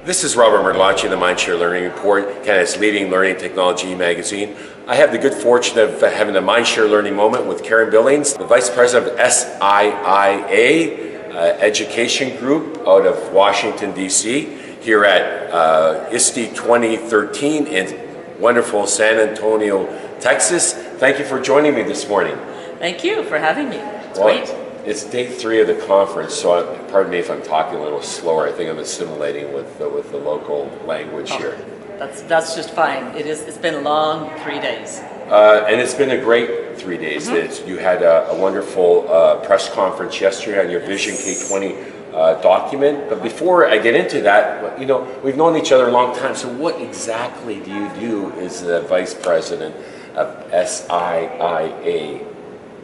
This is Robert Merlacci, the MindShare Learning Report, Canada's leading learning technology magazine. I have the good fortune of having a MindShare Learning moment with Karen Billings, the Vice President of SIIA Education Group out of Washington, D.C., here at ISTE 2013 in wonderful San Antonio, Texas. Thank you for joining me this morning. Thank you for having me. It's great. It's day 3 of the conference, so pardon me if I'm talking a little slower. I think I'm assimilating with the local language here. That's just fine. It's been a long 3 days. And it's been a great 3 days. You had a wonderful press conference yesterday on your Vision K20 document. But before I get into that, you know, we've known each other a long time. So what exactly do you do as the Vice President of SIIA?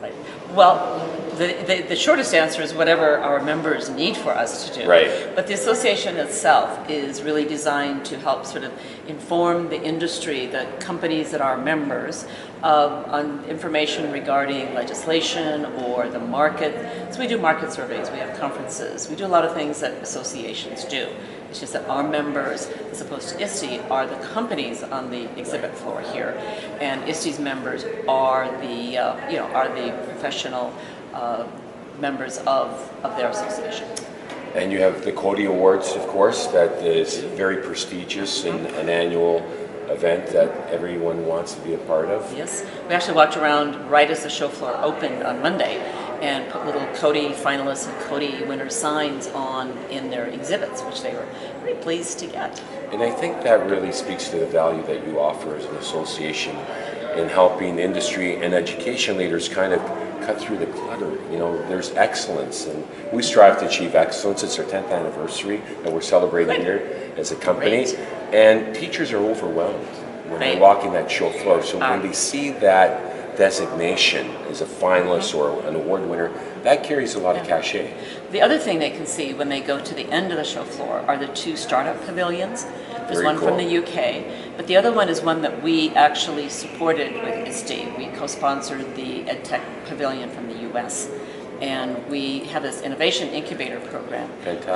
Right. Well, the shortest answer is whatever our members need for us to do. Right. But the association itself is really designed to help sort of inform the industry, the companies that are members, on information regarding legislation or the market. So we do market surveys, we have conferences, we do a lot of things that associations do. It's just that our members, as opposed to ISTE, are the companies on the exhibit floor here, and ISTE's members are the professional members of their association. And you have the Cody Awards, of course, that is very prestigious and an annual event that everyone wants to be a part of. Yes, we actually walked around right as the show floor opened on Monday and put little Cody finalists and Cody winner signs on in their exhibits, which they were very pleased to get. And I think that really speaks to the value that you offer as an association in helping industry and education leaders kind of cut through the clutter. You know, there's excellence, and we strive to achieve excellence. It's our 10th anniversary that we're celebrating here as a company. Great. And teachers are overwhelmed when they're walking that show floor. So when they see that designation as a finalist or an award winner, that carries a lot of cachet. The other thing they can see when they go to the end of the show floor are the 2 startup pavilions. There's Very one cool. from the UK, but the other one is one that we actually supported with ISTE. We co-sponsored the EdTech Pavilion from the US. And we have this innovation incubator program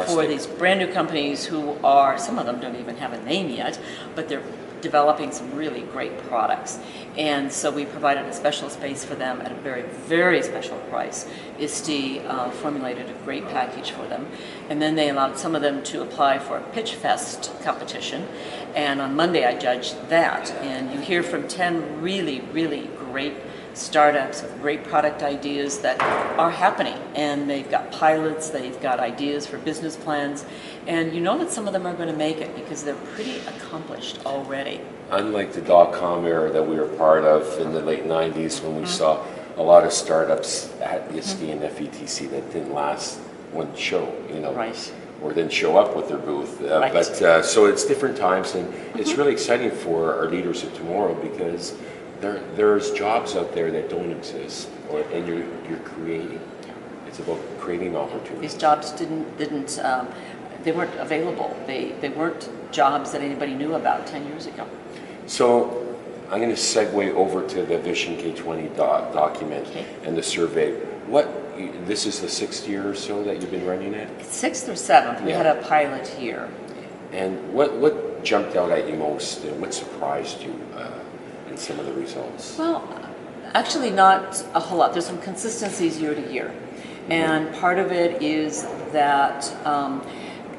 for these brand new companies who are, some of them don't even have a name yet, but they're developing some really great products. And so we provided a special space for them at a very, very special price. ISTE formulated a great package for them. And then they allowed some of them to apply for a Pitch Fest competition. And on Monday I judged that. And you hear from 10 really, really great startups with great product ideas that are happening, and they've got pilots, they've got ideas for business plans, and you know that some of them are going to make it because they're pretty accomplished already. Unlike the dot-com era that we were part of in the late 90s when we saw a lot of startups at ISTE and FETC that didn't last one show, you know, or didn't show up with their booth. But so it's different times, and it's really exciting for our leaders of tomorrow because there's jobs out there that don't exist, and you're creating. It's about creating opportunities. These jobs they weren't available. They weren't jobs that anybody knew about 10 years ago. So I'm going to segue over to the Vision K20 document and the survey. This is the 6th year or so that you've been running it? 6th or 7th. We had a pilot here. And what jumped out at you most, and what surprised you in some of the results? Well, actually not a whole lot. There's some consistencies year to year. And part of it is that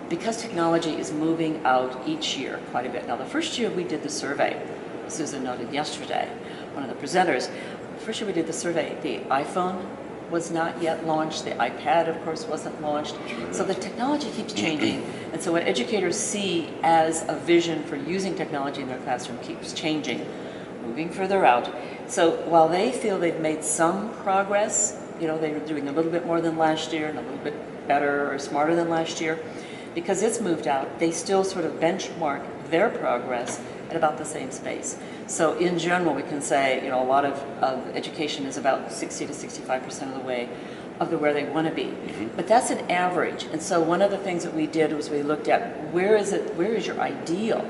because technology is moving out each year quite a bit. Now, the first year we did the survey, Susan noted yesterday, one of the presenters, the first year we did the survey, the iPhone was not yet launched, the iPad, of course, wasn't launched. So the technology keeps changing. And so what educators see as a vision for using technology in their classroom keeps changing, moving further out. So while they feel they've made some progress, you know, they're doing a little bit more than last year and a little bit better or smarter than last year, because it's moved out, they still sort of benchmark their progress at about the same space. So in general, we can say, you know, a lot of education is about 60 to 65% of the way of where they want to be. But that's an average. And so one of the things that we did was we looked at where is your ideal?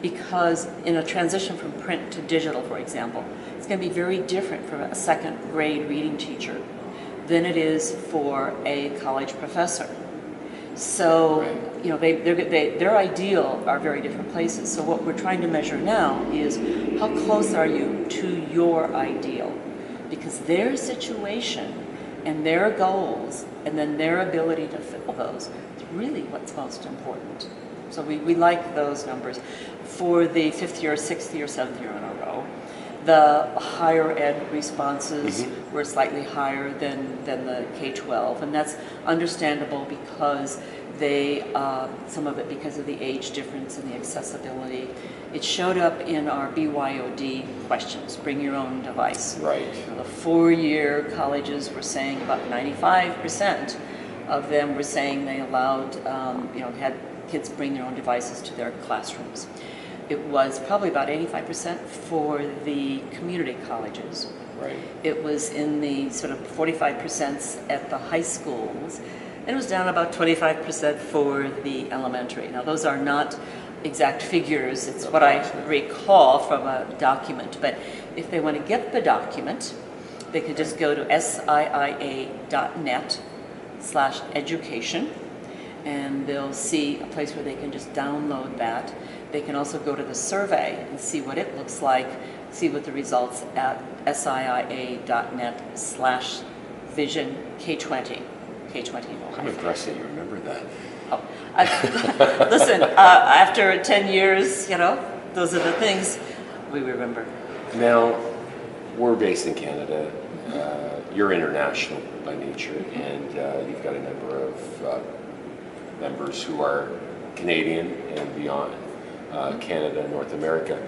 Because in a transition from print to digital, for example, it's going to be very different for a second grade reading teacher than it is for a college professor. So, Right. you know, their ideal are very different places. So what we're trying to measure now is how close are you to your ideal? Because their situation and their goals and then their ability to fill those is really what's most important. So we like those numbers. For the 5th year, 6th year, 7th year in a row, the higher ed responses were slightly higher than the K-12, and that's understandable because they, some of it because of the age difference and the accessibility. It showed up in our BYOD questions, bring your own device. Right. The 4-year colleges were saying about 95% of them were saying they allowed, had kids bring their own devices to their classrooms. It was probably about 85% for the community colleges. Right. It was in the sort of 45% at the high schools, and it was down about 25% for the elementary. Now, those are not exact figures. It's what I recall from a document. But if they want to get the document, they could just go to SIIA.net/education, and they'll see a place where they can just download that. They can also go to the survey and see what it looks like, see what the results at SIIA.net/vision K20. K20. I'm impressed that you remember that. Oh, listen, after 10 years, those are the things we remember. Now, we're based in Canada. You're international by nature, and you've got a number of members who are Canadian and beyond, Canada, North America.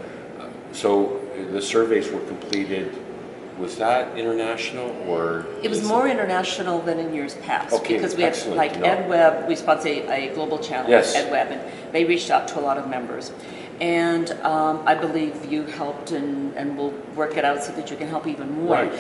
So the surveys were completed. Was that international, or? It was more international than in years past, because we have EdWeb, we sponsor a global channel, EdWeb, and they reached out to a lot of members. And I believe you helped, and we'll work it out so that you can help even more. Right.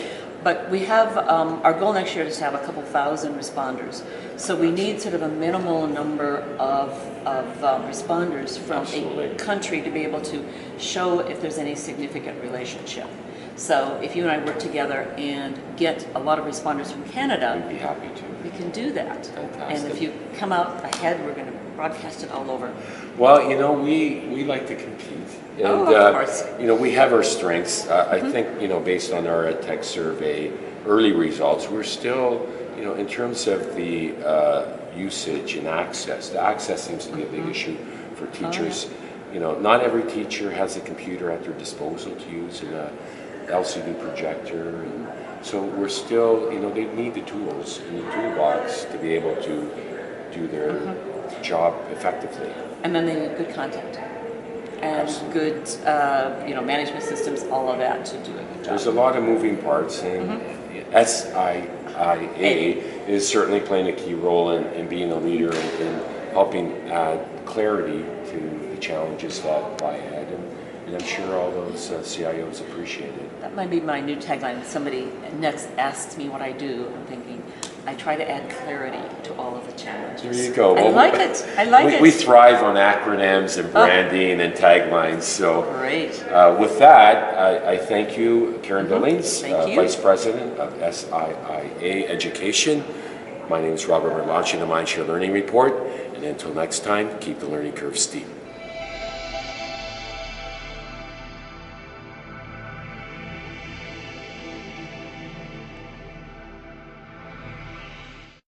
But we have, our goal next year is to have a couple thousand responders. So we need sort of a minimal number of responders from a country to be able to show if there's any significant relationship. So if you and I work together and get a lot of responders from Canada, I'd be happy to. We can do that. Fantastic. And if you come out ahead, we're going to broadcast it all over. Well, we like to compete. And, of course. We have our strengths. I think, based on our tech survey early results, we're still, in terms of the usage and access, the access seems to be a big issue for teachers. Not every teacher has a computer at their disposal to use in a LCD projector, and so we're still, they need the tools in the toolbox to be able to do their job effectively. And then they need good content and good, management systems, all of that to do a good job. There's a lot of moving parts, and SIIA is certainly playing a key role in being a leader in helping add clarity to the challenges that lie ahead. And I'm sure all those CIOs appreciate it. That might be my new tagline. Somebody next asks me what I do. I'm thinking, I try to add clarity to all of the challenges. There you go. I like it. We thrive on acronyms and branding and taglines. So great. With that, I thank you, Karen Billings, Vice President of SIIA Education. My name is Robert. We're launching the MindShare Learning Report. And until next time, keep the learning curve steep.